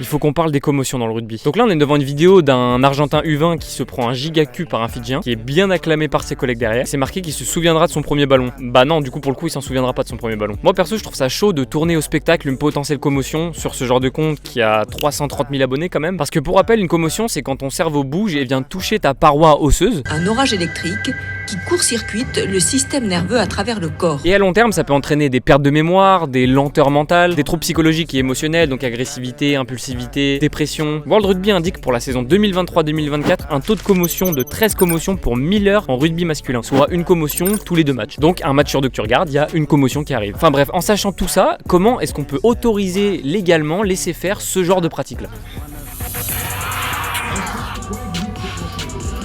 il faut qu'on parle des commotions dans le rugby. Donc là on est devant une vidéo d'un Argentin U20 qui se prend un giga cul par un Fidjien, qui est bien acclamé par ses collègues derrière. C'est marqué qu'il se souviendra de son premier ballon. Bah non, du coup pour le coup il s'en souviendra pas de son premier ballon. Moi perso je trouve ça chaud de tourner au spectacle une potentielle commotion sur ce genre de compte qui a 330 000 abonnés quand même. Parce que pour rappel, une commotion c'est quand ton cerveau bouge et vient toucher ta paroi osseuse. Un orage électrique qui court-circuite le système nerveux à travers le corps. Et à long terme, ça peut entraîner des pertes de mémoire, des lenteurs mentales, des troubles psychologiques et émotionnels, donc agressivité, impulsivité, dépression. World Rugby indique pour la saison 2023-2024 un taux de commotion de 13 commotions pour 1000 heures en rugby masculin, soit une commotion tous les 2 matchs. Donc un match sur 2 que tu regardes, il y a une commotion qui arrive. Enfin bref, en sachant tout ça, comment est-ce qu'on peut autoriser légalement, laisser faire ce genre de pratique-là ?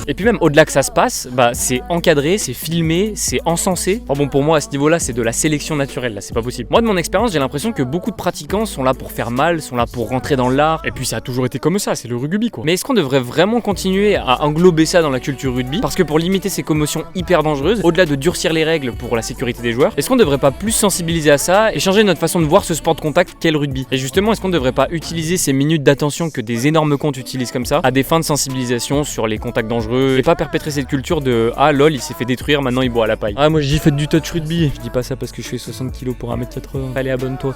Et puis même au-delà que ça se passe, bah c'est encadré, c'est filmé, c'est encensé. Enfin bon, pour moi à ce niveau-là, c'est de la sélection naturelle, là, c'est pas possible. Moi de mon expérience, j'ai l'impression que beaucoup de pratiquants sont là pour faire mal, sont là pour rentrer dans l'art. Et puis ça a toujours été comme ça, c'est le rugby quoi. Mais est-ce qu'on devrait vraiment continuer à englober ça dans la culture rugby ? Parce que pour limiter ces commotions hyper dangereuses, au-delà de durcir les règles pour la sécurité des joueurs, est-ce qu'on devrait pas plus sensibiliser à ça et changer notre façon de voir ce sport de contact qu'est le rugby ? Et justement, est-ce qu'on devrait pas utiliser ces minutes d'attention que des énormes comptes utilisent comme ça à des fins de sensibilisation sur les contacts dangereux et pas perpétrer cette culture de ah lol il s'est fait détruire, maintenant il boit à la paille. Ah moi j'ai fait du touch rugby, je dis pas ça parce que je fais 60 kg pour 1m80. Allez abonne-toi.